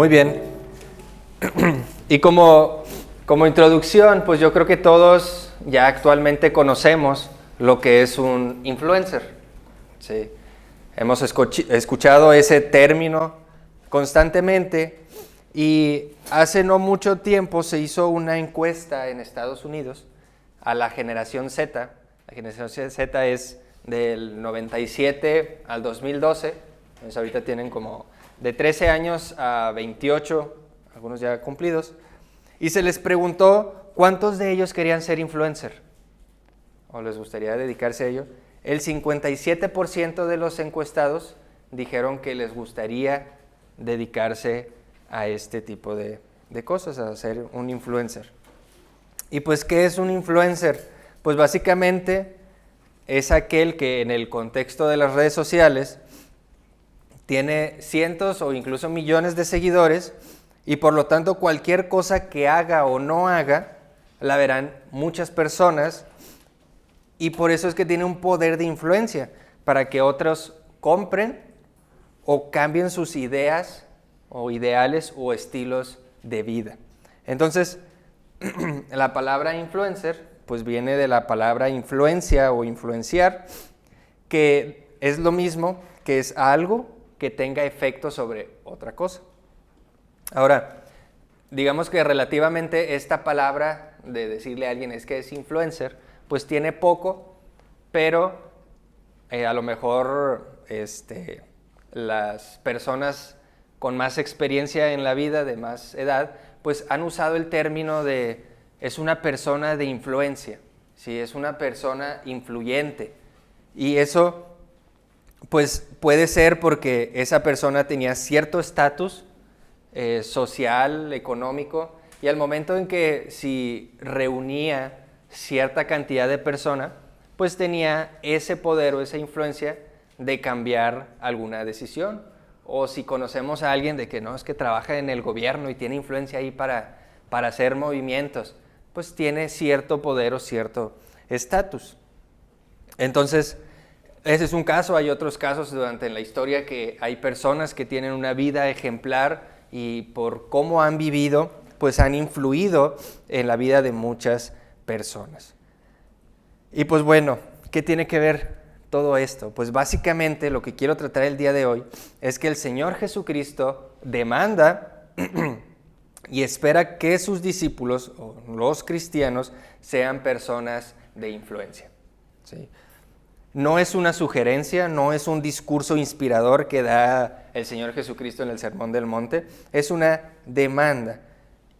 Muy bien. Y como introducción, pues yo creo que todos ya actualmente conocemos lo que es un influencer. Sí. Hemos escuchado ese término constantemente y hace no mucho tiempo se hizo una encuesta en Estados Unidos a la generación Z. La generación Z es del 97 al 2012, entonces ahorita tienen como de 13 años a 28, algunos ya cumplidos, y se les preguntó cuántos de ellos querían ser influencer o les gustaría dedicarse a ello. El 57% de los encuestados dijeron que les gustaría dedicarse a este tipo de cosas, a ser un influencer. Y pues, ¿qué es un influencer? Pues básicamente es aquel que en el contexto de las redes sociales tiene cientos o incluso millones de seguidores y por lo tanto cualquier cosa que haga o no haga la verán muchas personas y por eso es que tiene un poder de influencia para que otros compren o cambien sus ideas o ideales o estilos de vida. Entonces, la palabra influencer pues viene de la palabra influencia o influenciar, que es lo mismo que es algo que tenga efecto sobre otra cosa. Ahora, digamos que relativamente esta palabra de decirle a alguien es que es influencer, pues tiene poco, pero a lo mejor las personas con más experiencia en la vida, de más edad, pues han usado el término de es una persona de influencia, ¿sí? Es una persona influyente. Y eso pues puede ser porque esa persona tenía cierto estatus social, económico, y al momento en que si reunía cierta cantidad de personas, pues tenía ese poder o esa influencia de cambiar alguna decisión. O si conocemos a alguien de que no, es que trabaja en el gobierno y tiene influencia ahí para hacer movimientos, pues tiene cierto poder o cierto estatus. Entonces, ese es un caso. Hay otros casos durante la historia que hay personas que tienen una vida ejemplar y por cómo han vivido, pues han influido en la vida de muchas personas. Y pues bueno, ¿qué tiene que ver todo esto? Pues básicamente lo que quiero tratar el día de hoy es que el Señor Jesucristo demanda y espera que sus discípulos o los cristianos sean personas de influencia. ¿Sí? No es una sugerencia, no es un discurso inspirador que da el Señor Jesucristo en el Sermón del Monte, es una demanda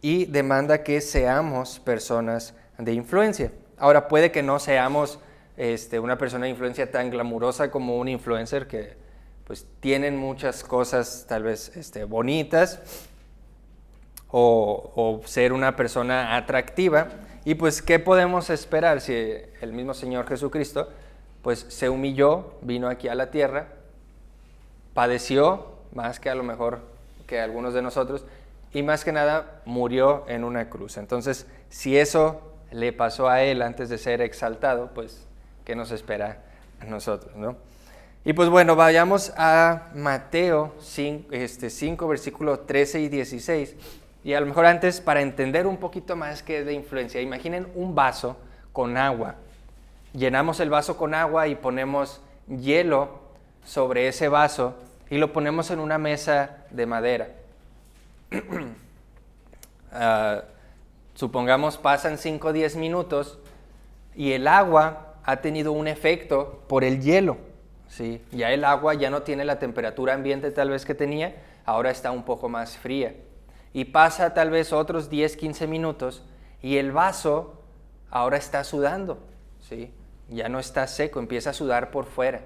y demanda que seamos personas de influencia. Ahora, puede que no seamos una persona de influencia tan glamurosa como un influencer que pues tienen muchas cosas tal vez bonitas o ser una persona atractiva. Y pues, ¿qué podemos esperar si el mismo Señor Jesucristo pues se humilló, vino aquí a la tierra, padeció más que a lo mejor que algunos de nosotros y más que nada murió en una cruz? Entonces, si eso le pasó a él antes de ser exaltado, pues ¿qué nos espera a nosotros, no? Y pues bueno, vayamos a Mateo 5, versículos 13 y 16. Y a lo mejor antes, para entender un poquito más qué es de influencia, imaginen un vaso con agua. Llenamos el vaso con agua y ponemos hielo sobre ese vaso y lo ponemos en una mesa de madera. Supongamos pasan 5 o 10 minutos y el agua ha tenido un efecto por el hielo, ¿sí? Ya el agua ya no tiene la temperatura ambiente tal vez que tenía, ahora está un poco más fría. Y pasa tal vez otros 10, 15 minutos y el vaso ahora está sudando, ¿sí? Ya no está seco, empieza a sudar por fuera.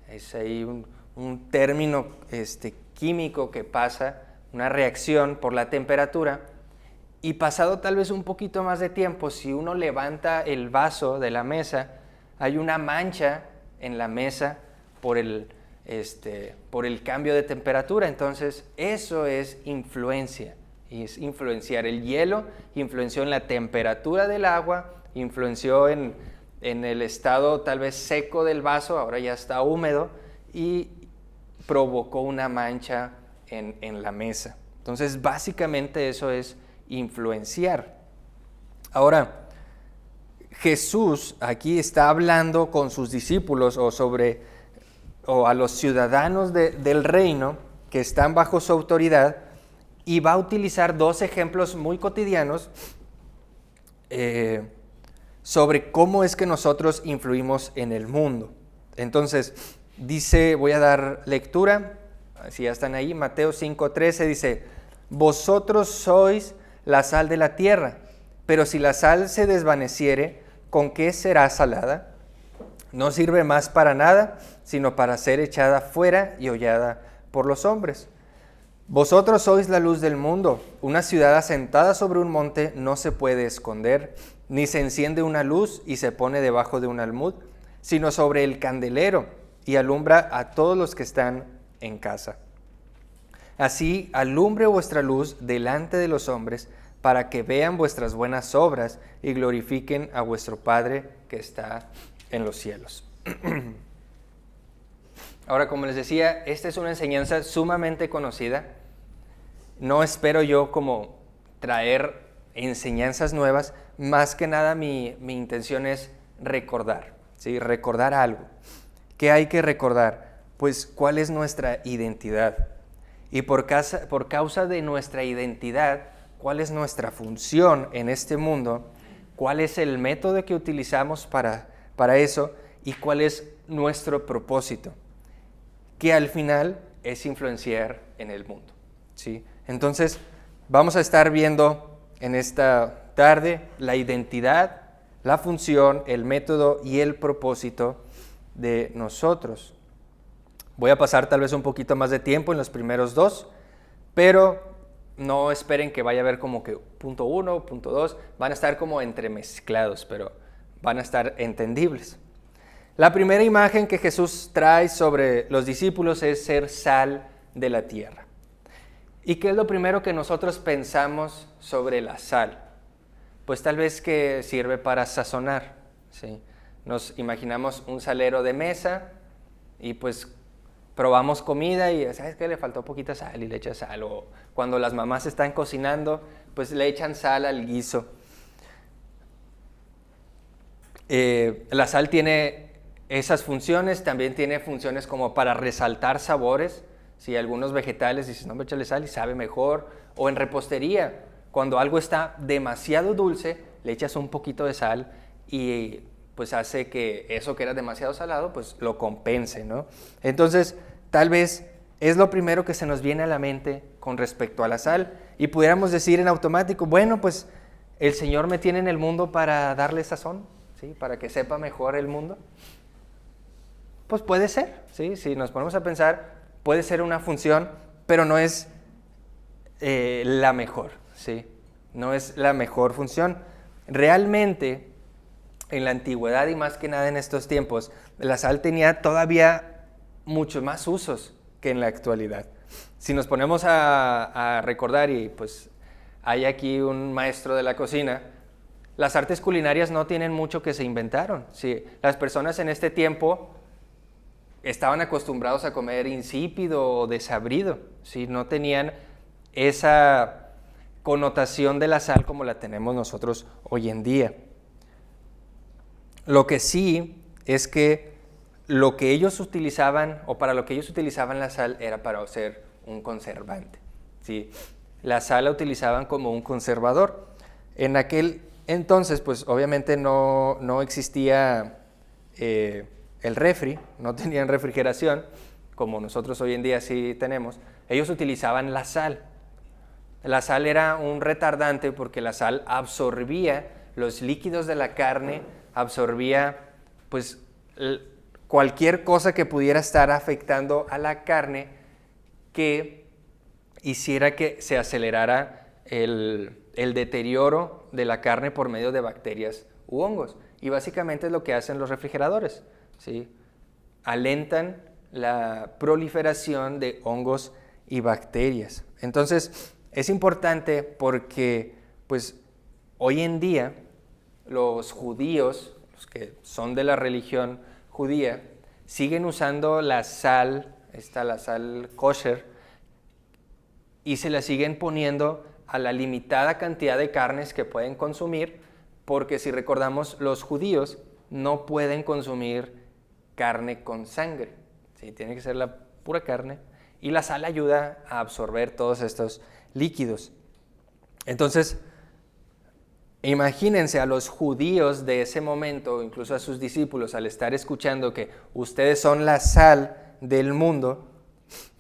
Es ahí un término químico que pasa, una reacción por la temperatura. Y pasado tal vez un poquito más de tiempo, si uno levanta el vaso de la mesa, hay una mancha en la mesa por el cambio de temperatura. Entonces, eso es influencia. Y es influenciar. El hielo influenció en la temperatura del agua, influenció en el estado tal vez seco del vaso, ahora ya está húmedo, y provocó una mancha en la mesa. Entonces, básicamente eso es influenciar. Ahora, Jesús aquí está hablando con sus discípulos o a los ciudadanos del reino que están bajo su autoridad, y va a utilizar dos ejemplos muy cotidianos sobre cómo es que nosotros influimos en el mundo. Entonces, dice, voy a dar lectura, si ya están ahí, Mateo 5:13 dice: vosotros sois la sal de la tierra, pero si la sal se desvaneciere, ¿con qué será salada? No sirve más para nada, sino para ser echada fuera y hollada por los hombres. Vosotros sois la luz del mundo. Una ciudad asentada sobre un monte no se puede esconder, ni se enciende una luz y se pone debajo de un almud, sino sobre el candelero, y alumbra a todos los que están en casa. Así alumbre vuestra luz delante de los hombres, para que vean vuestras buenas obras y glorifiquen a vuestro Padre que está en los cielos. Ahora, como les decía, esta es una enseñanza sumamente conocida. No espero yo como traer enseñanzas nuevas, más que nada mi intención es recordar, ¿sí? Recordar algo. ¿Qué hay que recordar? Pues cuál es nuestra identidad. Y por causa de nuestra identidad, cuál es nuestra función en este mundo, cuál es el método que utilizamos para eso y cuál es nuestro propósito, que al final es influenciar en el mundo, ¿sí? Entonces, vamos a estar viendo en esta tarde la identidad, la función, el método y el propósito de nosotros. Voy a pasar tal vez un poquito más de tiempo en los primeros dos, pero no esperen que vaya a haber como que punto 1, punto 2, van a estar como entremezclados, pero van a estar entendibles. La primera imagen que Jesús trae sobre los discípulos es ser sal de la tierra. ¿Y qué es lo primero que nosotros pensamos sobre la sal? Pues tal vez que sirve para sazonar, ¿sí? Nos imaginamos un salero de mesa y pues probamos comida y ¿sabes qué? Le faltó poquita sal y le echas sal. O cuando las mamás están cocinando, pues le echan sal al guiso. La sal tiene esas funciones, también tiene funciones como para resaltar sabores. Si algunos vegetales dices, no, échale sal y sabe mejor. O en repostería, cuando algo está demasiado dulce, le echas un poquito de sal y pues hace que eso que era demasiado salado, pues lo compense, ¿no? Entonces, tal vez es lo primero que se nos viene a la mente con respecto a la sal. Y pudiéramos decir en automático, bueno, pues el Señor me tiene en el mundo para darle sazón, ¿sí? Para que sepa mejor el mundo. Pues puede ser, ¿sí? Si nos ponemos a pensar, puede ser una función, pero no es la mejor, ¿sí? No es la mejor función. Realmente, en la antigüedad y más que nada en estos tiempos, la sal tenía todavía muchos más usos que en la actualidad. Si nos ponemos a recordar, y pues hay aquí un maestro de la cocina, las artes culinarias no tienen mucho que se inventaron, ¿sí? Las personas en este tiempo estaban acostumbrados a comer insípido o desabrido, ¿sí? No tenían esa connotación de la sal como la tenemos nosotros hoy en día. Lo que sí es que lo que ellos utilizaban, o para lo que ellos utilizaban la sal, era para hacer un conservante, ¿sí? La sal la utilizaban como un conservador. En aquel entonces, pues obviamente no existía el refri, no tenían refrigeración, como nosotros hoy en día sí tenemos. Ellos utilizaban la sal. La sal era un retardante porque la sal absorbía los líquidos de la carne, absorbía pues cualquier cosa que pudiera estar afectando a la carne que hiciera que se acelerara el deterioro de la carne por medio de bacterias u hongos. Y básicamente es lo que hacen los refrigeradores, ¿sí? Alentan la proliferación de hongos y bacterias. Entonces, es importante porque pues, hoy en día los judíos, los que son de la religión judía, siguen usando la sal kosher, y se la siguen poniendo a la limitada cantidad de carnes que pueden consumir, porque si recordamos, los judíos no pueden consumir carne con sangre, ¿sí? Tiene que ser la pura carne, y la sal ayuda a absorber todos estos líquidos. Entonces, imagínense a los judíos de ese momento, incluso a sus discípulos, al estar escuchando que ustedes son la sal del mundo.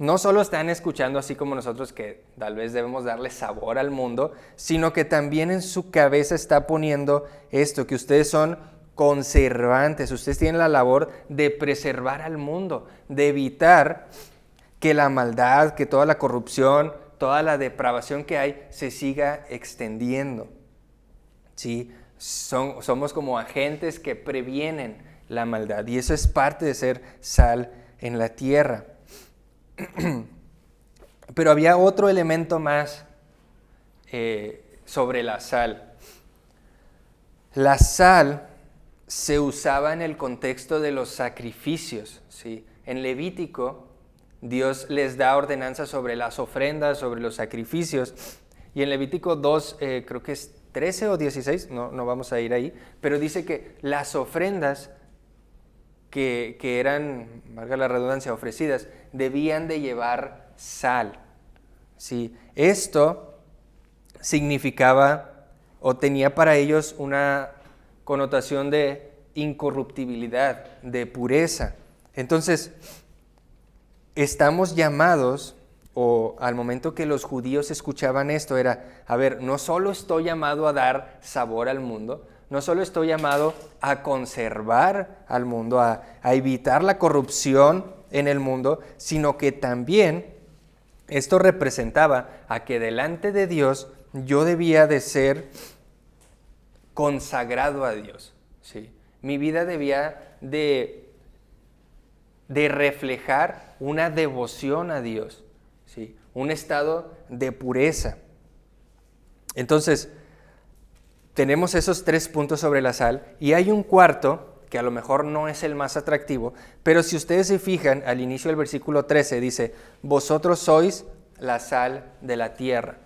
No solo están escuchando así como nosotros, que tal vez debemos darle sabor al mundo, sino que también en su cabeza está poniendo esto, que ustedes son conservantes, ustedes tienen la labor de preservar al mundo, de evitar que la maldad, que toda la corrupción, toda la depravación que hay se siga extendiendo. ¿Sí? Somos como agentes que previenen la maldad, y eso es parte de ser sal en la tierra. Pero había otro elemento más sobre la sal. La sal se usaba en el contexto de los sacrificios, ¿sí? En Levítico, Dios les da ordenanzas sobre las ofrendas, sobre los sacrificios, y en Levítico 2, creo que es 13 o 16, no vamos a ir ahí, pero dice que las ofrendas que eran, valga la redundancia, ofrecidas, debían de llevar sal. ¿Sí? Esto significaba o tenía para ellos una connotación de incorruptibilidad, de pureza. Entonces, estamos llamados, o al momento que los judíos escuchaban esto, era, a ver, no solo estoy llamado a dar sabor al mundo, no solo estoy llamado a conservar al mundo, a evitar la corrupción en el mundo, sino que también esto representaba a que delante de Dios yo debía de ser consagrado a Dios, ¿sí? Mi vida debía de reflejar una devoción a Dios, ¿sí? Un estado de pureza. Entonces, tenemos esos 3 puntos sobre la sal, y hay un cuarto que a lo mejor no es el más atractivo, pero si ustedes se fijan, al inicio del versículo 13 dice, vosotros sois la sal de la tierra.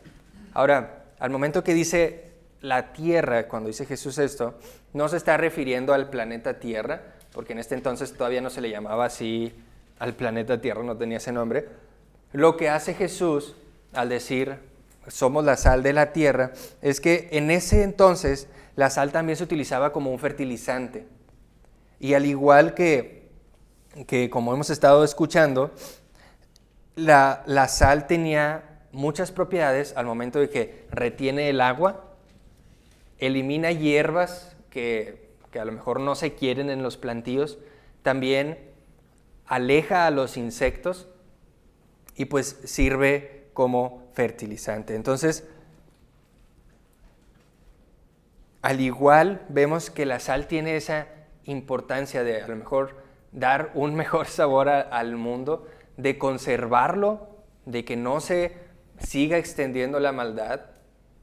Ahora, al momento que dice la tierra, cuando dice Jesús esto, no se está refiriendo al planeta Tierra, porque en este entonces todavía no se le llamaba así al planeta Tierra, no tenía ese nombre. Lo que hace Jesús al decir somos la sal de la tierra es que en ese entonces la sal también se utilizaba como un fertilizante. Y al igual que como hemos estado escuchando, la sal tenía muchas propiedades al momento de que retiene el agua, elimina hierbas que a lo mejor no se quieren en los plantíos, también aleja a los insectos y pues sirve como fertilizante. Entonces, al igual vemos que la sal tiene esa importancia de a lo mejor dar un mejor sabor al mundo, de conservarlo, de que no se siga extendiendo la maldad,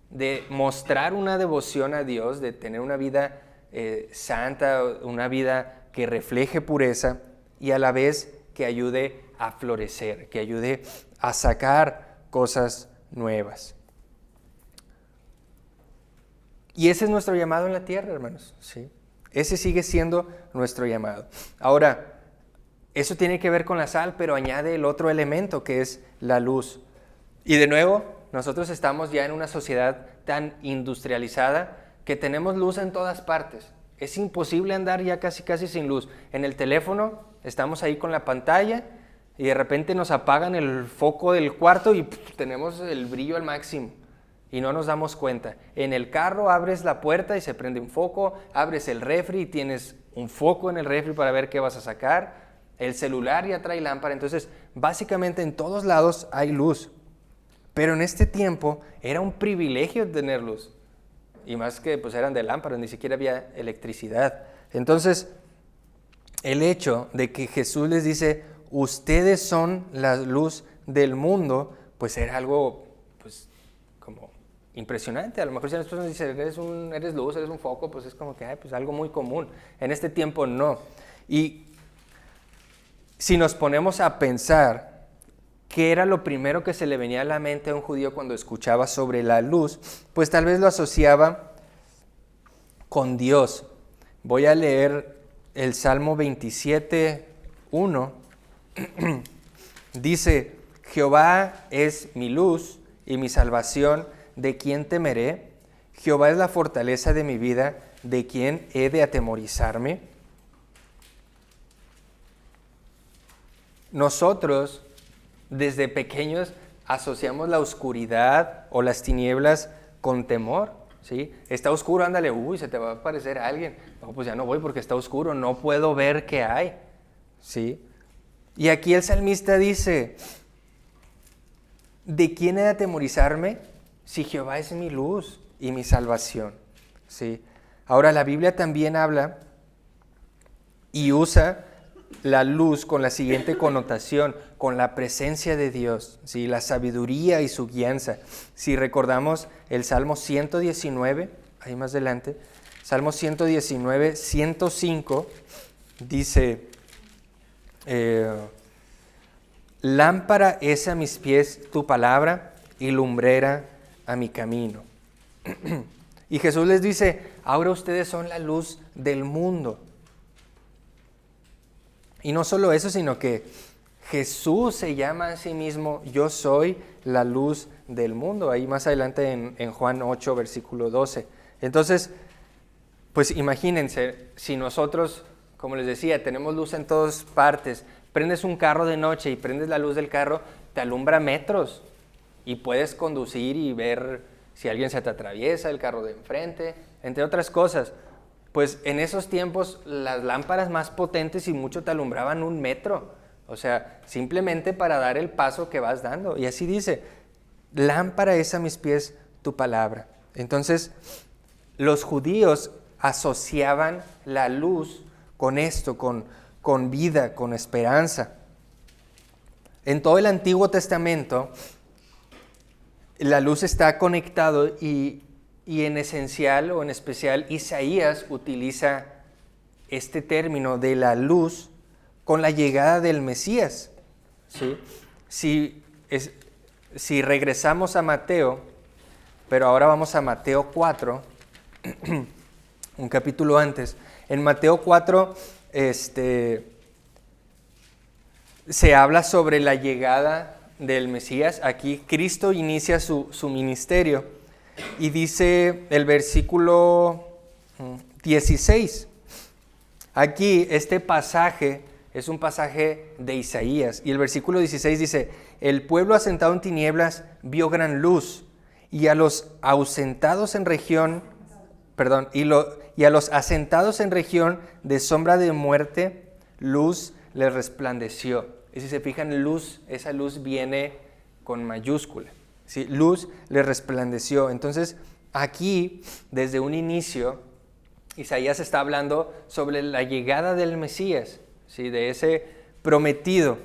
de mostrar una devoción a Dios, de tener una vida santa, una vida que refleje pureza y a la vez que ayude a florecer, que ayude a sacar cosas nuevas. Y ese es nuestro llamado en la tierra, hermanos, ¿sí? Ese sigue siendo nuestro llamado. Ahora, eso tiene que ver con la sal, pero añade el otro elemento que es la luz. Y de nuevo, nosotros estamos ya en una sociedad tan industrializada que tenemos luz en todas partes. Es imposible andar ya casi sin luz. En el teléfono estamos ahí con la pantalla y de repente nos apagan el foco del cuarto y tenemos el brillo al máximo y no nos damos cuenta. En el carro abres la puerta y se prende un foco, abres el refri y tienes un foco en el refri para ver qué vas a sacar. El celular ya trae lámpara. Entonces, básicamente en todos lados hay luz. Pero en este tiempo era un privilegio tener luz. Y más que pues eran de lámparas, ni siquiera había electricidad. Entonces, el hecho de que Jesús les dice, ustedes son la luz del mundo, pues era algo pues como impresionante. A lo mejor si las personas dicen, eres luz, eres un foco, pues es como que pues algo muy común. En este tiempo no. Y si nos ponemos a pensar ¿qué era lo primero que se le venía a la mente a un judío cuando escuchaba sobre la luz? Pues tal vez lo asociaba con Dios. Voy a leer el Salmo 27:1. Dice: Jehová es mi luz y mi salvación, ¿de quién temeré? Jehová es la fortaleza de mi vida, ¿de quién he de atemorizarme? Nosotros, desde pequeños, asociamos la oscuridad o las tinieblas con temor, ¿sí? Está oscuro, ándale, se te va a aparecer alguien. No, pues ya no voy porque está oscuro, no puedo ver qué hay, ¿sí? Y aquí el salmista dice: ¿de quién he de atemorizarme? Si Jehová es mi luz y mi salvación, ¿sí? Ahora, la Biblia también habla y usa la luz con la siguiente connotación, con la presencia de Dios, ¿sí? La sabiduría y su guianza. Si recordamos el Salmo 119, ahí más adelante, Salmo 119, 105, dice: lámpara es a mis pies tu palabra y lumbrera a mi camino. Y Jesús les dice: ahora ustedes son la luz del mundo. Y no solo eso, sino que Jesús se llama a sí mismo: yo soy la luz del mundo. Ahí más adelante en Juan 8, versículo 12. Entonces, pues imagínense, si nosotros, como les decía, tenemos luz en todas partes, prendes un carro de noche y prendes la luz del carro, te alumbra metros y puedes conducir y ver si alguien se te atraviesa, el carro de enfrente, entre otras cosas. Pues en esos tiempos las lámparas más potentes y mucho te alumbraban 1 metro, o sea, simplemente para dar el paso que vas dando. Y así dice: lámpara es a mis pies tu palabra. Entonces, los judíos asociaban la luz con esto, con vida, con esperanza. En todo el Antiguo Testamento, la luz está conectado y en esencial o en especial Isaías utiliza este término de la luz con la llegada del Mesías, ¿sí? Si regresamos a Mateo, pero ahora vamos a Mateo 4, un capítulo antes. En Mateo 4 se habla sobre la llegada del Mesías. Aquí Cristo inicia su ministerio. Y dice el versículo 16, aquí este pasaje es un pasaje de Isaías, y el versículo 16 dice: el pueblo asentado en tinieblas vio gran luz, y a los asentados en región de sombra de muerte, luz les resplandeció. Y si se fijan, luz, esa luz viene con mayúscula. ¿Sí? Luz le resplandeció. Entonces, aquí, desde un inicio, Isaías está hablando sobre la llegada del Mesías, ¿sí? De ese prometido.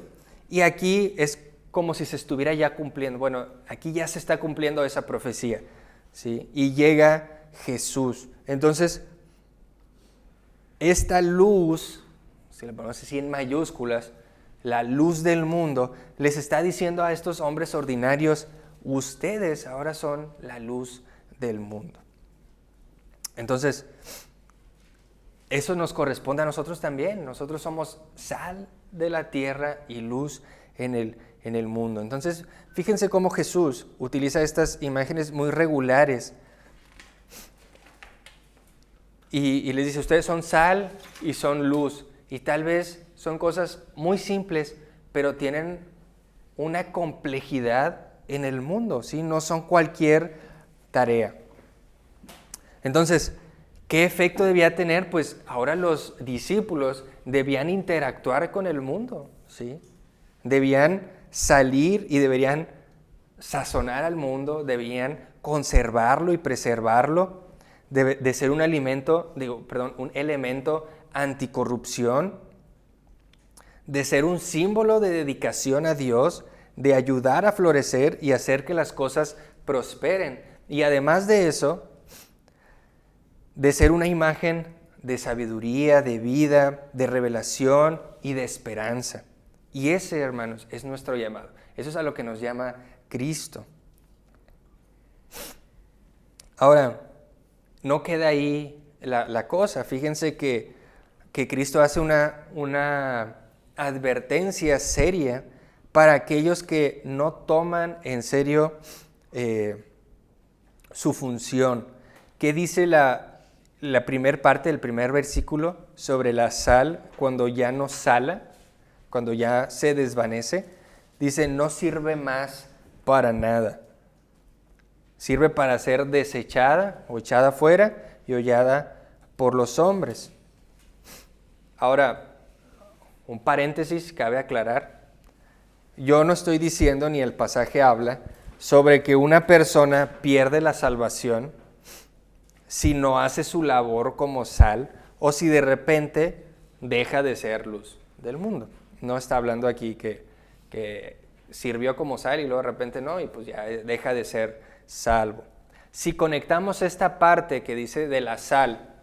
Y aquí es como si se estuviera ya cumpliendo. Bueno, aquí ya se está cumpliendo esa profecía, ¿sí? Y llega Jesús. Entonces, esta luz, si le ponemos así en mayúsculas, la luz del mundo, les está diciendo a estos hombres ordinarios: ustedes ahora son la luz del mundo. Entonces, eso nos corresponde a nosotros también. Nosotros somos sal de la tierra y luz en el mundo. Entonces, fíjense cómo Jesús utiliza estas imágenes muy regulares y les dice: ustedes son sal y son luz. Y tal vez son cosas muy simples, pero tienen una complejidad en el mundo, ¿sí? No son cualquier tarea. Entonces, ¿qué efecto debía tener? Pues ahora los discípulos debían interactuar con el mundo, ¿sí? Debían salir y deberían sazonar al mundo, debían conservarlo y preservarlo, de ser un elemento anticorrupción, de ser un símbolo de dedicación a Dios, de ayudar a florecer y hacer que las cosas prosperen. Y además de eso, de ser una imagen de sabiduría, de vida, de revelación y de esperanza. Y ese, hermanos, es nuestro llamado. Eso es a lo que nos llama Cristo. Ahora, no queda ahí la cosa. Fíjense que Cristo hace una advertencia seria para aquellos que no toman en serio su función. ¿Qué dice la primera parte del primer versículo sobre la sal cuando ya no sala, cuando ya se desvanece? Dice, no sirve más para nada. Sirve para ser desechada o echada fuera y hollada por los hombres. Ahora, un paréntesis, cabe aclarar. Yo no estoy diciendo, ni el pasaje habla, sobre que una persona pierde la salvación si no hace su labor como sal o si de repente deja de ser luz del mundo. No está hablando aquí que sirvió como sal y luego de repente no, y pues ya deja de ser salvo. Si conectamos esta parte que dice de la sal,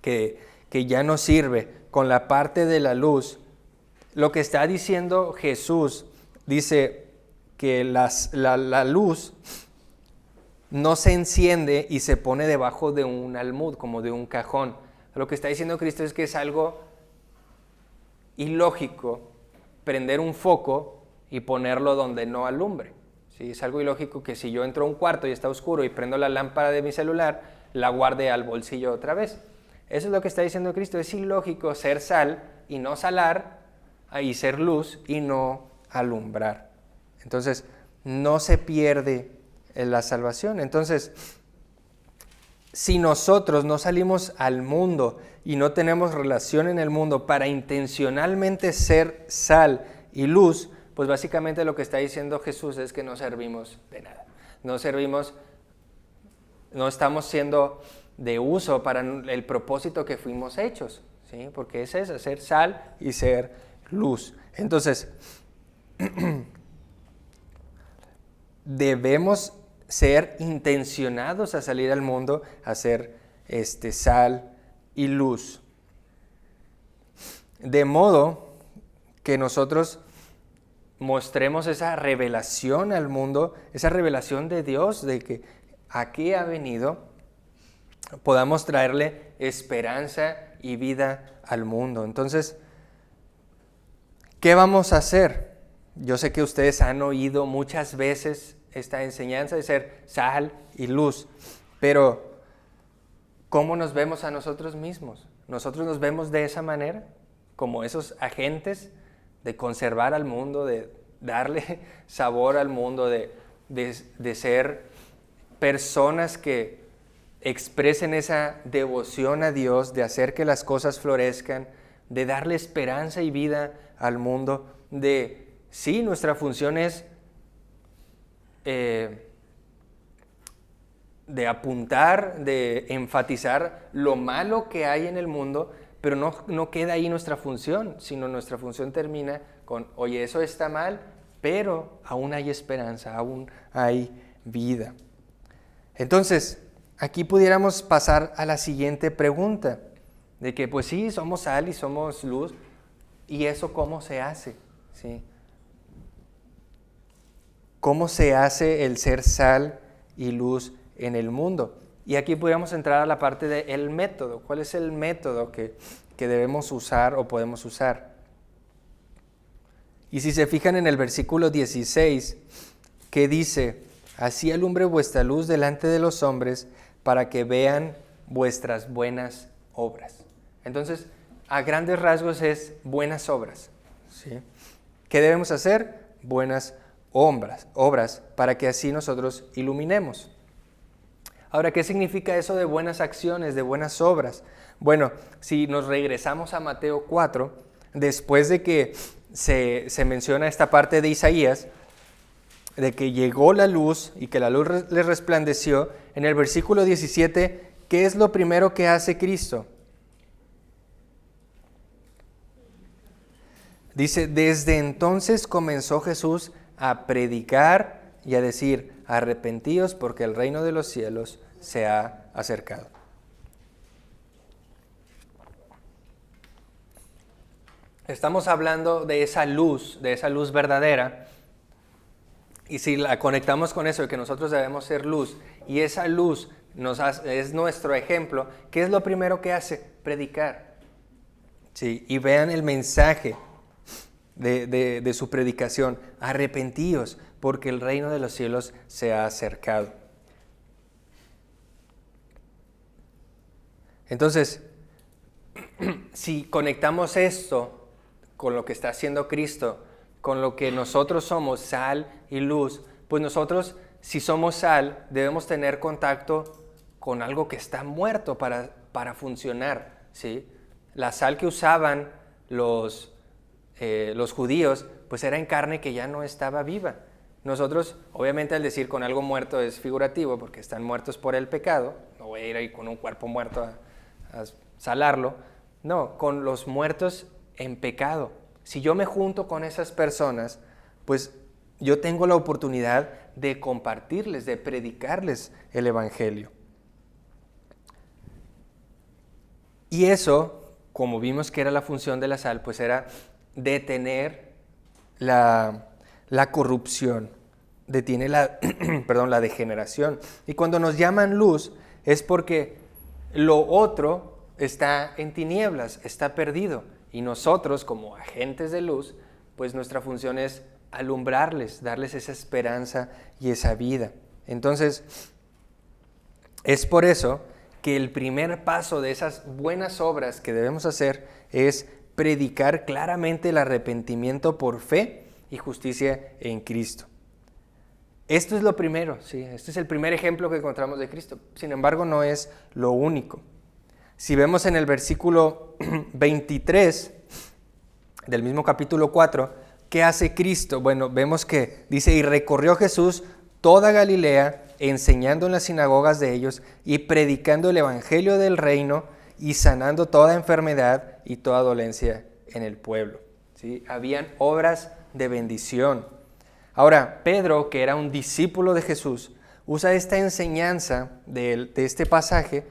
que ya no sirve, con la parte de la luz, lo que está diciendo Jesús, dice que la luz no se enciende y se pone debajo de un almud, como de un cajón. Lo que está diciendo Cristo es que es algo ilógico prender un foco y ponerlo donde no alumbre. ¿Sí? Es algo ilógico que si yo entro a un cuarto y está oscuro y prendo la lámpara de mi celular, la guarde al bolsillo otra vez. Eso es lo que está diciendo Cristo. Es ilógico ser sal y no salar, y ser luz y no alumbrar. Entonces, no se pierde la salvación. Entonces, si nosotros no salimos al mundo y no tenemos relación en el mundo para intencionalmente ser sal y luz, pues básicamente lo que está diciendo Jesús es que no servimos de nada. No estamos siendo de uso para el propósito que fuimos hechos, ¿sí? Porque es eso, ser sal y ser luz. Entonces, debemos ser intencionados a salir al mundo, a ser sal y luz. De modo que nosotros mostremos esa revelación al mundo, esa revelación de Dios, de que aquí ha venido, podamos traerle esperanza y vida al mundo. Entonces, ¿qué vamos a hacer? Yo sé que ustedes han oído muchas veces esta enseñanza de ser sal y luz, pero ¿cómo nos vemos a nosotros mismos? ¿Nosotros nos vemos de esa manera? Como esos agentes de conservar al mundo, de darle sabor al mundo, de ser personas que expresen esa devoción a Dios, de hacer que las cosas florezcan, de darle esperanza y vida al mundo, sí, nuestra función es de apuntar, de enfatizar lo malo que hay en el mundo, pero no queda ahí nuestra función, sino nuestra función termina con, oye, eso está mal, pero aún hay esperanza, aún hay vida. Entonces, aquí pudiéramos pasar a la siguiente pregunta, de que pues sí, somos sal y somos luz, ¿y eso cómo se hace? ¿Sí? ¿Cómo se hace el ser sal y luz en el mundo? Y aquí podríamos entrar a la parte del método. ¿Cuál es el método que debemos usar o podemos usar? Y si se fijan en el versículo 16, que dice, así alumbre vuestra luz delante de los hombres para que vean vuestras buenas obras. Entonces, a grandes rasgos es buenas obras, ¿sí? ¿Qué debemos hacer? Buenas obras para que así nosotros iluminemos. Ahora, ¿qué significa eso de buenas acciones, de buenas obras? Bueno, si nos regresamos a Mateo 4, después de que se menciona esta parte de Isaías, de que llegó la luz y que la luz les resplandeció, en el versículo 17, ¿qué es lo primero que hace Cristo? Dice, desde entonces comenzó Jesús a predicar y a decir, arrepentíos porque el reino de los cielos se ha acercado. Estamos hablando de esa luz verdadera, Y si la conectamos con eso de que nosotros debemos ser luz, y esa luz es nuestro ejemplo, ¿qué es lo primero que hace? Predicar. Sí, y vean el mensaje de su predicación: arrepentíos, porque el reino de los cielos se ha acercado. Entonces, si conectamos esto con lo que está haciendo Cristo, con lo que nosotros somos, sal y luz, pues nosotros, si somos sal, debemos tener contacto con algo que está muerto para funcionar, ¿sí? La sal que usaban los judíos, pues era en carne que ya no estaba viva. Nosotros, obviamente, al decir con algo muerto es figurativo, porque están muertos por el pecado. No voy a ir ahí con un cuerpo muerto a salarlo. No, con los muertos en pecado. Si yo me junto con esas personas, pues yo tengo la oportunidad de compartirles, de predicarles el evangelio. Y eso, como vimos que era la función de la sal, pues era detener la corrupción, detiene la degeneración. Y cuando nos llaman luz es porque lo otro está en tinieblas, está perdido. Y nosotros, como agentes de luz, pues nuestra función es alumbrarles, darles esa esperanza y esa vida. Entonces, es por eso que el primer paso de esas buenas obras que debemos hacer es predicar claramente el arrepentimiento por fe y justicia en Cristo. Esto es lo primero, ¿sí? Este es el primer ejemplo que encontramos de Cristo. Sin embargo, no es lo único. Si vemos en el versículo 23 del mismo capítulo 4, ¿qué hace Cristo? Bueno, vemos que dice: y recorrió Jesús toda Galilea, enseñando en las sinagogas de ellos y predicando el evangelio del reino y sanando toda enfermedad y toda dolencia en el pueblo. ¿Sí? Habían obras de bendición. Ahora, Pedro, que era un discípulo de Jesús, usa esta enseñanza de este pasaje,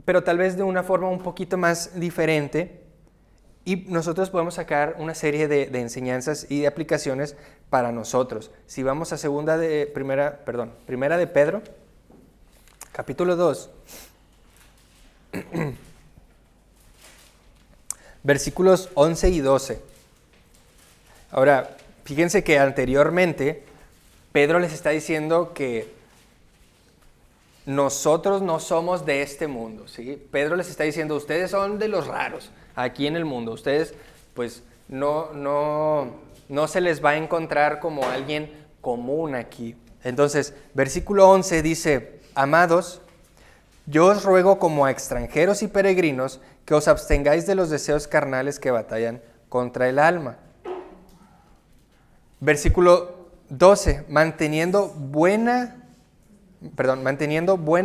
pero tal vez de una forma un poquito más diferente, y nosotros podemos sacar una serie de enseñanzas y de aplicaciones para nosotros. Si vamos a primera de Pedro, capítulo 2, versículos 11 y 12. Ahora, fíjense que anteriormente Pedro les está diciendo que nosotros no somos de este mundo, ¿sí? Pedro les está diciendo: ustedes son de los raros aquí en el mundo. Ustedes, pues, no se les va a encontrar como alguien común aquí. Entonces, versículo 11 dice: amados, yo os ruego como a extranjeros y peregrinos que os abstengáis de los deseos carnales que batallan contra el alma. Versículo 12, manteniendo buena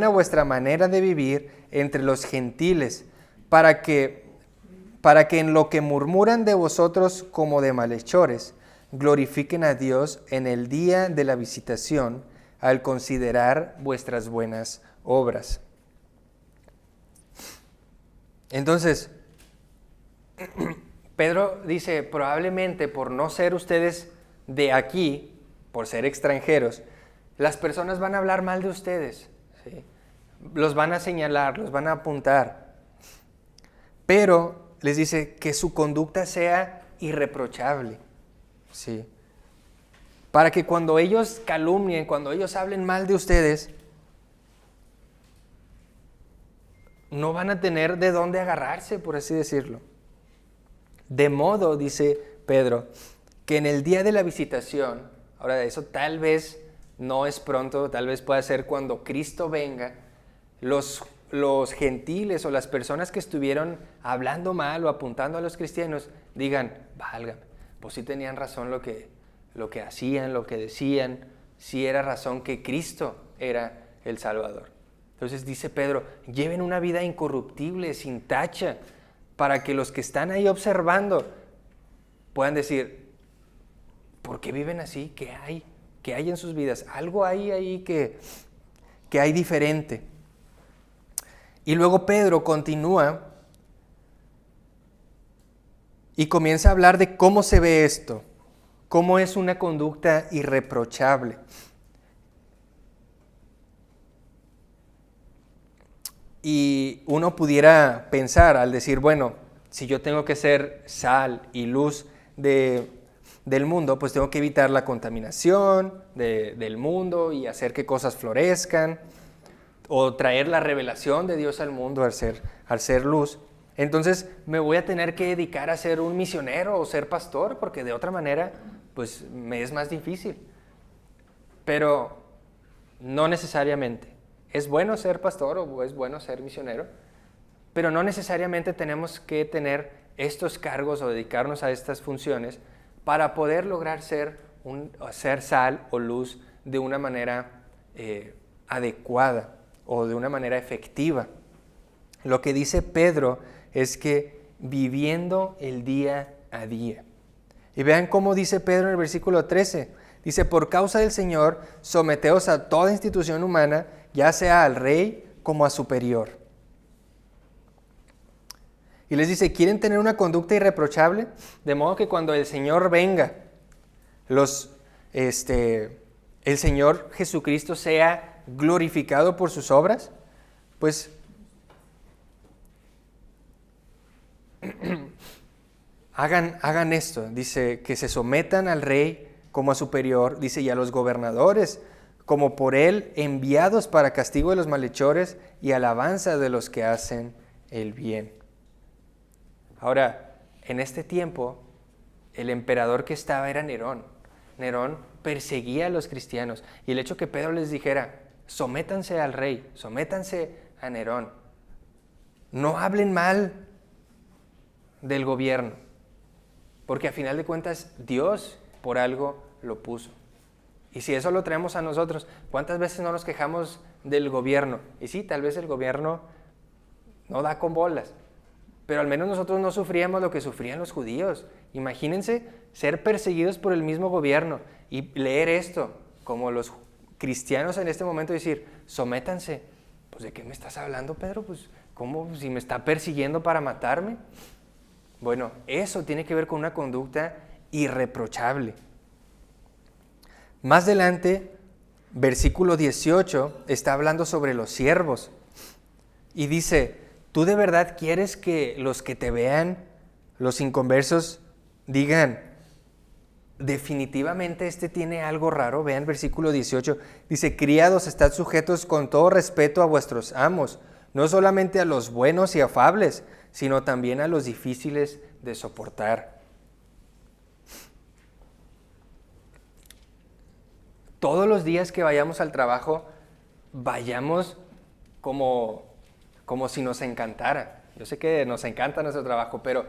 vuestra manera de vivir entre los gentiles, para que en lo que murmuran de vosotros como de malhechores, glorifiquen a Dios en el día de la visitación, al considerar vuestras buenas obras. Entonces, Pedro dice: probablemente por no ser ustedes de aquí, por ser extranjeros, las personas van a hablar mal de ustedes, ¿sí? Los van a señalar, los van a apuntar. Pero les dice que su conducta sea irreprochable, ¿sí? Para que cuando ellos calumnien, cuando ellos hablen mal de ustedes, no van a tener de dónde agarrarse, por así decirlo. De modo, dice Pedro, que en el día de la visitación, ahora eso tal vez no es pronto, tal vez pueda ser cuando Cristo venga, los gentiles o las personas que estuvieron hablando mal o apuntando a los cristianos digan: válgame, pues sí tenían razón lo que hacían, lo que decían, sí era razón que Cristo era el Salvador. Entonces dice Pedro: lleven una vida incorruptible, sin tacha, para que los que están ahí observando puedan decir: ¿por qué viven así? ¿Qué hay? ¿Qué hay en sus vidas? Algo hay ahí que hay diferente. Y luego Pedro continúa y comienza a hablar de cómo se ve esto. ¿Cómo es una conducta irreprochable? Y uno pudiera pensar al decir, bueno, si yo tengo que ser sal y luz del mundo, pues tengo que evitar la contaminación del mundo y hacer que cosas florezcan, o traer la revelación de Dios al mundo al ser luz. Entonces me voy a tener que dedicar a ser un misionero o ser pastor, porque de otra manera pues me es más difícil. Pero no necesariamente. Es bueno ser pastor o es bueno ser misionero, pero no necesariamente tenemos que tener estos cargos o dedicarnos a estas funciones para poder lograr ser sal o luz de una manera adecuada o de una manera efectiva. Lo que dice Pedro es que viviendo el día a día. Y vean cómo dice Pedro en el versículo 13. Dice, por causa del Señor, someteos a toda institución humana, ya sea al rey como a superior. Y les dice, ¿quieren tener una conducta irreprochable? De modo que cuando el Señor venga, el Señor Jesucristo sea glorificado por sus obras, pues hagan esto. Dice, que se sometan al rey como a superior, dice, y a los gobernadores, como por él enviados para castigo de los malhechores y alabanza de los que hacen el bien. Ahora, en este tiempo, el emperador que estaba era Nerón. Nerón perseguía a los cristianos, y el hecho que Pedro les dijera, sométanse al rey, sométanse a Nerón, no hablen mal del gobierno, porque a final de cuentas Dios por algo lo puso. Y si eso lo traemos a nosotros, ¿cuántas veces no nos quejamos del gobierno? Y sí, tal vez el gobierno no da con bolas, pero al menos nosotros no sufríamos lo que sufrían los judíos. Imagínense ser perseguidos por el mismo gobierno y leer esto, como los cristianos en este momento, decir, sométanse. Pues ¿de qué me estás hablando, Pedro? Pues ¿cómo? Si me está persiguiendo para matarme. Bueno, eso tiene que ver con una conducta irreprochable. Más adelante, versículo 18, está hablando sobre los siervos. Y dice, ¿tú de verdad quieres que los que te vean, los inconversos, digan, definitivamente este tiene algo raro? Vean versículo 18, dice, criados, estad sujetos con todo respeto a vuestros amos, no solamente a los buenos y afables, sino también a los difíciles de soportar. Todos los días que vayamos al trabajo, vayamos como si nos encantara. Yo sé que nos encanta nuestro trabajo, pero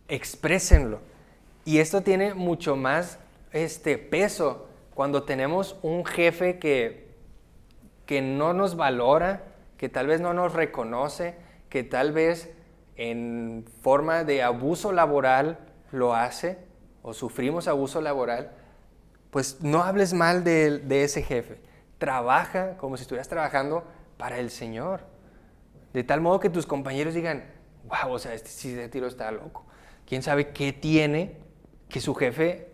exprésenlo. Y esto tiene mucho más peso cuando tenemos un jefe que no nos valora, que tal vez no nos reconoce, que tal vez en forma de abuso laboral lo hace, o sufrimos abuso laboral. Pues no hables mal de ese jefe. Trabaja como si estuvieras trabajando para el Señor. De tal modo que tus compañeros digan, wow, o sea, sí de tiro está loco. ¿Quién sabe qué tiene que su jefe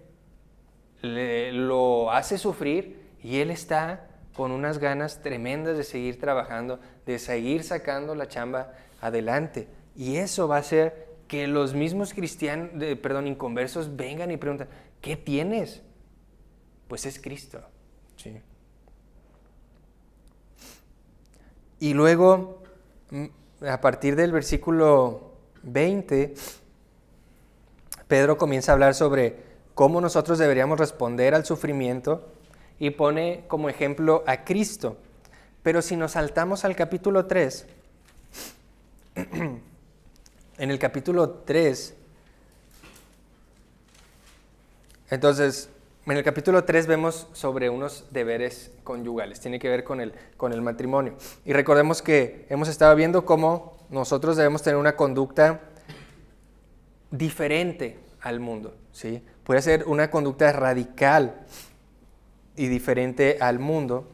lo hace sufrir y él está con unas ganas tremendas de seguir trabajando, de seguir sacando la chamba adelante? Y eso va a hacer que los mismos inconversos vengan y preguntan, ¿qué tienes? Pues es Cristo. Sí. Y luego, a partir del versículo 20, Pedro comienza a hablar sobre cómo nosotros deberíamos responder al sufrimiento y pone como ejemplo a Cristo. Pero si nos saltamos al capítulo 3, en el capítulo 3, entonces, en el capítulo 3 vemos sobre unos deberes conyugales, tiene que ver con el matrimonio. Y recordemos que hemos estado viendo cómo nosotros debemos tener una conducta diferente al mundo, ¿sí? Puede ser una conducta radical y diferente al mundo.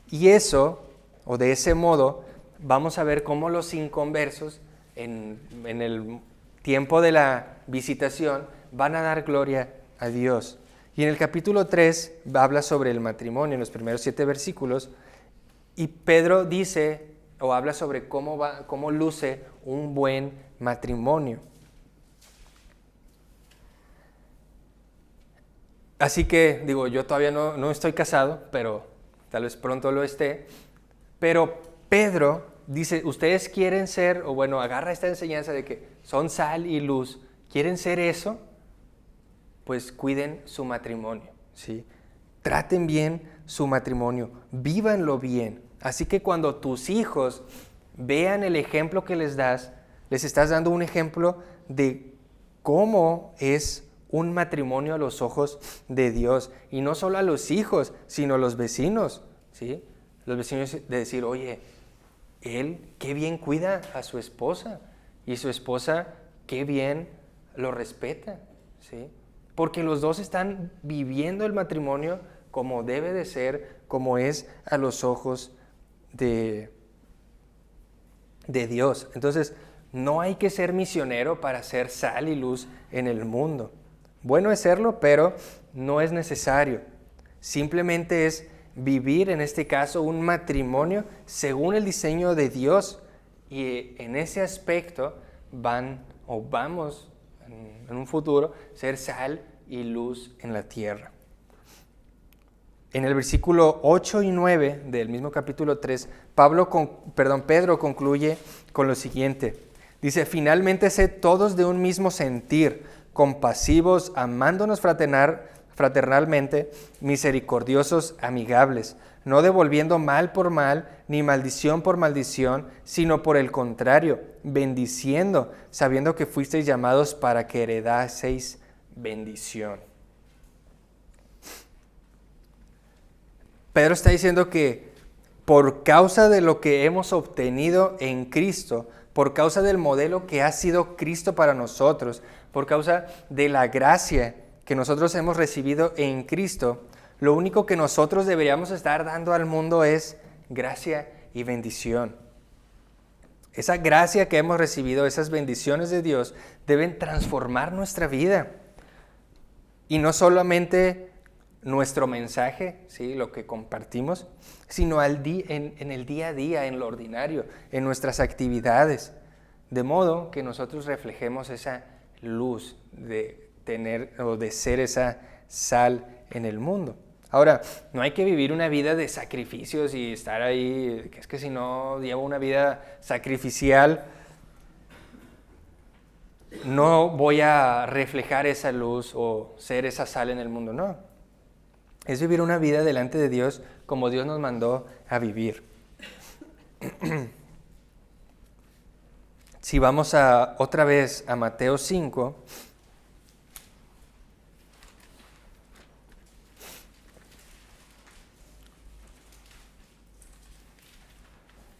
Y eso, o de ese modo, vamos a ver cómo los inconversos en el tiempo de la visitación van a dar gloria a Dios. Y en el capítulo 3 habla sobre el matrimonio, en los primeros 7 versículos, y Pedro dice o habla sobre cómo luce un buen matrimonio. Así que, yo todavía no estoy casado, pero tal vez pronto lo esté. Pero Pedro dice, ustedes quieren ser, o bueno, agarra esta enseñanza de que son sal y luz, ¿quieren ser eso? Pues cuiden su matrimonio, ¿sí? Traten bien su matrimonio, vívanlo bien. Así que cuando tus hijos vean el ejemplo que les das, les estás dando un ejemplo de cómo es un matrimonio a los ojos de Dios. Y no solo a los hijos, sino a los vecinos, ¿sí? Los vecinos de decir, oye, él qué bien cuida a su esposa y su esposa qué bien lo respeta, ¿sí? Porque los dos están viviendo el matrimonio como debe de ser, como es a los ojos de Dios. Entonces, no hay que ser misionero para ser sal y luz en el mundo. Bueno es serlo, pero no es necesario. Simplemente es vivir, en este caso, un matrimonio según el diseño de Dios. Y en ese aspecto vamos en un futuro ser sal y luz en la tierra. En el versículo 8 y 9 del mismo capítulo 3, Pedro concluye con lo siguiente. Dice, finalmente sed todos de un mismo sentir, compasivos, amándonos fraternalmente, misericordiosos, amigables, no devolviendo mal por mal, ni maldición por maldición, sino por el contrario, bendiciendo, sabiendo que fuisteis llamados para que heredaseis bendición. Pedro está diciendo que por causa de lo que hemos obtenido en Cristo, por causa del modelo que ha sido Cristo para nosotros, por causa de la gracia que nosotros hemos recibido en Cristo, lo único que nosotros deberíamos estar dando al mundo es gracia y bendición. Esa gracia que hemos recibido, esas bendiciones de Dios, deben transformar nuestra vida. Y no solamente nuestro mensaje, ¿sí? Lo que compartimos, sino en el día a día, en lo ordinario, en nuestras actividades, de modo que nosotros reflejemos esa luz de tener o de ser esa sal en el mundo. Ahora, no hay que vivir una vida de sacrificios y estar ahí, que es que si no llevo una vida sacrificial, no voy a reflejar esa luz o ser esa sal en el mundo, no. Es vivir una vida delante de Dios como Dios nos mandó a vivir. Si vamos otra vez a Mateo 5,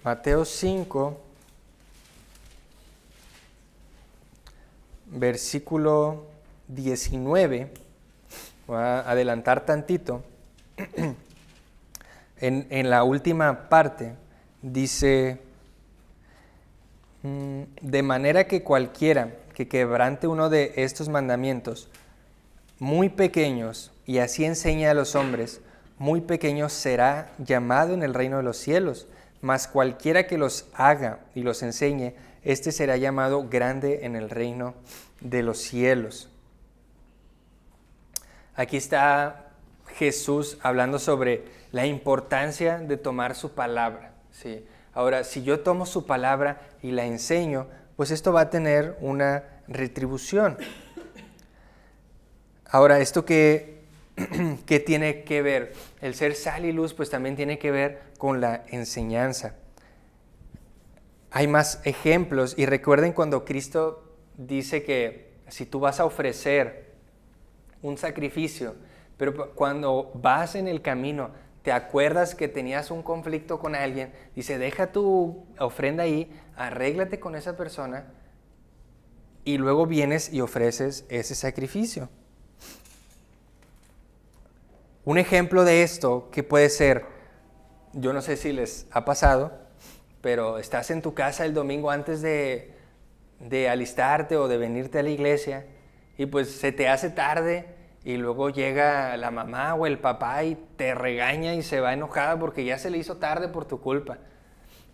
Mateo 5, versículo 19, voy a adelantar tantito, en la última parte dice, de manera que cualquiera que quebrante uno de estos mandamientos muy pequeños y así enseña a los hombres, muy pequeño será llamado en el reino de los cielos, mas cualquiera que los haga y los enseñe, este será llamado grande en el reino de los cielos. Aquí está Jesús hablando sobre la importancia de tomar su palabra, ¿sí? Ahora, si yo tomo su palabra y la enseño, pues esto va a tener una retribución. Ahora, ¿esto qué tiene que ver? El ser sal y luz, pues también tiene que ver con la enseñanza. Hay más ejemplos y recuerden cuando Cristo dice que si tú vas a ofrecer un sacrificio, pero cuando vas en el camino te acuerdas que tenías un conflicto con alguien, dice, deja tu ofrenda ahí, arréglate con esa persona y luego vienes y ofreces ese sacrificio. Un ejemplo de esto que puede ser, yo no sé si les ha pasado, pero estás en tu casa el domingo antes de alistarte o de venirte a la iglesia y pues se te hace tarde y luego llega la mamá o el papá y te regaña y se va enojada porque ya se le hizo tarde por tu culpa.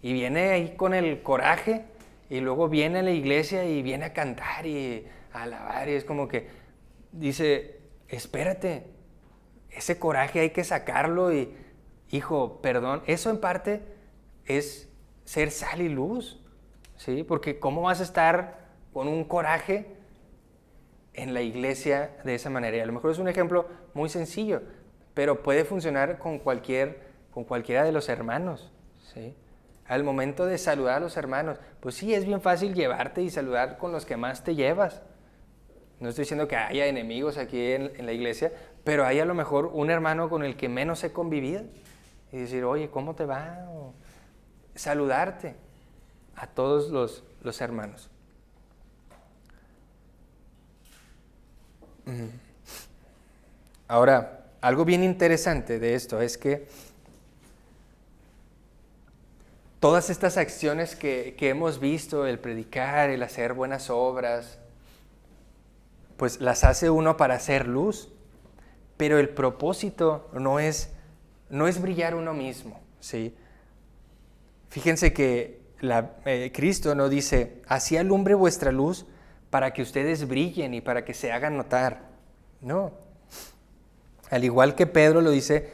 Y viene ahí con el coraje y luego viene a la iglesia y viene a cantar y a alabar y es como que dice, espérate, ese coraje hay que sacarlo y, hijo, perdón, eso en parte es ser sal y luz, ¿sí? Porque ¿cómo vas a estar con un coraje en la iglesia de esa manera? Y a lo mejor es un ejemplo muy sencillo, pero puede funcionar con cualquiera de los hermanos, ¿sí? Al momento de saludar a los hermanos, pues sí, es bien fácil llevarte y saludar con los que más te llevas. No estoy diciendo que haya enemigos aquí en la iglesia, pero hay a lo mejor un hermano con el que menos he convivido. Y decir, oye, ¿cómo te va? O saludarte a todos los hermanos. Ahora, algo bien interesante de esto es que todas estas acciones que hemos visto, el predicar, el hacer buenas obras, pues las hace uno para hacer luz, pero el propósito no es brillar uno mismo, ¿sí? Fíjense que Cristo no dice, así alumbre vuestra luz para que ustedes brillen y para que se hagan notar. No. Al igual que Pedro lo dice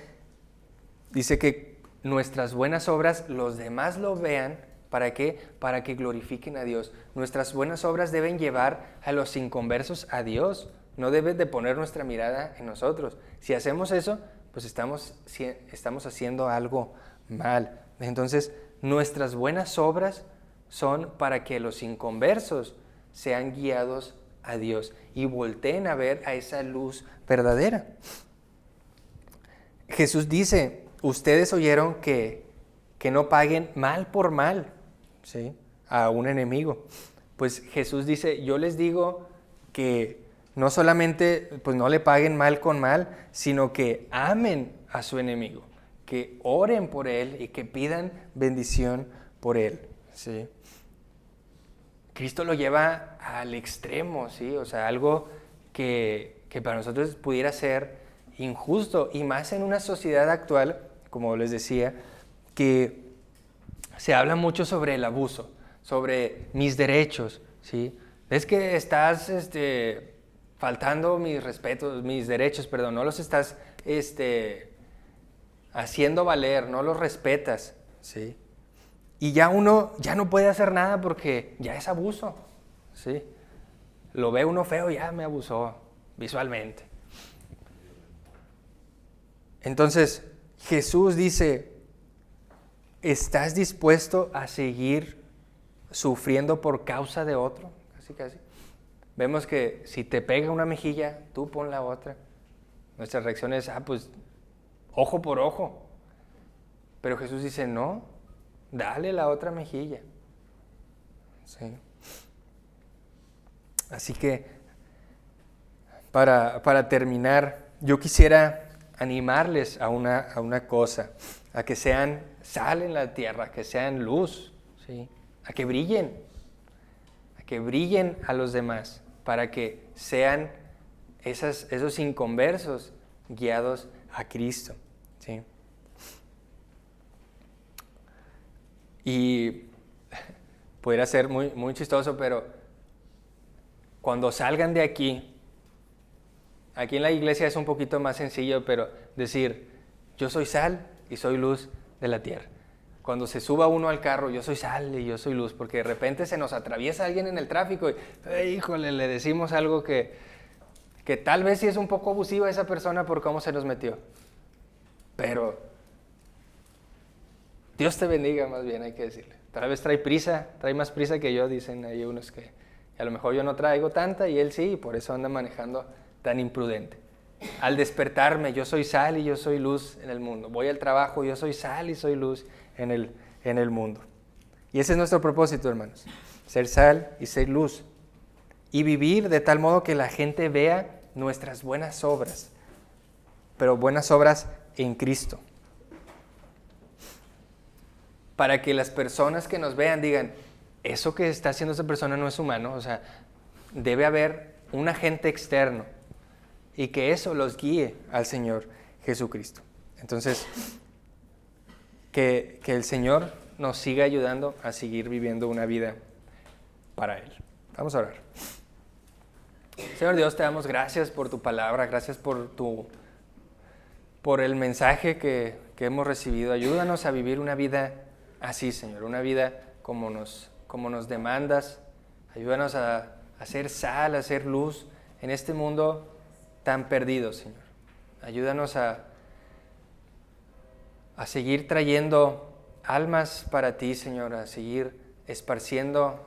que nuestras buenas obras los demás lo vean. ¿Para qué? Para que glorifiquen a Dios. Nuestras buenas obras deben llevar a los inconversos a Dios. No deben de poner nuestra mirada en nosotros. Si hacemos eso, pues estamos haciendo algo mal. Entonces, nuestras buenas obras son para que los inconversos sean guiados a Dios y volteen a ver a esa luz verdadera. Jesús dice, ustedes oyeron que no paguen mal por mal, ¿sí?, a un enemigo. Pues Jesús dice, yo les digo que no solamente pues no le paguen mal con mal, sino que amen a su enemigo, que oren por él y que pidan bendición por él, ¿sí? Cristo lo lleva al extremo, ¿sí? O sea, algo que para nosotros pudiera ser injusto, y más en una sociedad actual, como les decía, que se habla mucho sobre el abuso, sobre mis derechos, ¿sí? Es que estás faltando mis derechos, no los estás haciendo valer, no los respetas, ¿sí? Y ya uno ya no puede hacer nada porque ya es abuso, ¿sí? Lo ve uno feo, ya me abusó visualmente. Entonces, Jesús dice, ¿estás dispuesto a seguir sufriendo por causa de otro? Casi, casi. Vemos que si te pega una mejilla, tú pon la otra. Nuestra reacción es, pues, ojo por ojo. Pero Jesús dice, no, dale la otra mejilla. Sí. Así que, para terminar, yo quisiera animarles a una cosa, a que sean sal en la tierra, que sean luz, ¿sí? A que brillen a los demás, para que sean esos inconversos guiados a Cristo, ¿sí? Y pudiera ser muy, muy chistoso, pero cuando salgan de aquí en la iglesia es un poquito más sencillo, pero decir, yo soy sal y soy luz de la tierra. Cuando se suba uno al carro, yo soy sal y yo soy luz, porque de repente se nos atraviesa alguien en el tráfico y, híjole, le decimos algo que tal vez sí es un poco abusiva a esa persona por cómo se nos metió. Pero Dios te bendiga, más bien hay que decirle. Tal vez trae más prisa que yo, dicen ahí unos que a lo mejor yo no traigo tanta y él sí, y por eso anda manejando tan imprudente. Al despertarme, yo soy sal y yo soy luz en el mundo. Voy al trabajo, yo soy sal y soy luz en el mundo. Y ese es nuestro propósito, hermanos. Ser sal y ser luz. Y vivir de tal modo que la gente vea nuestras buenas obras. Pero buenas obras en Cristo. Para que las personas que nos vean digan, eso que está haciendo esa persona no es humano. O sea, debe haber un agente externo. y que eso los guíe al Señor Jesucristo. Entonces, que el Señor nos siga ayudando a seguir viviendo una vida para Él. Vamos a orar. Señor Dios, te damos gracias por tu palabra, gracias por el mensaje que hemos recibido. Ayúdanos a vivir una vida así, Señor, una vida como nos demandas. Ayúdanos a hacer sal, a hacer luz en este mundo tan perdido, Señor. Ayúdanos a seguir trayendo almas para ti, Señor, a seguir esparciendo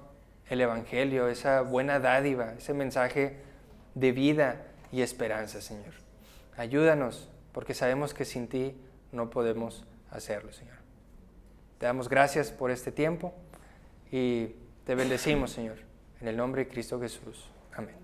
el Evangelio, esa buena dádiva, ese mensaje de vida y esperanza, Señor. Ayúdanos, porque sabemos que sin ti no podemos hacerlo, Señor. Te damos gracias por este tiempo y te bendecimos, Señor, en el nombre de Cristo Jesús. Amén.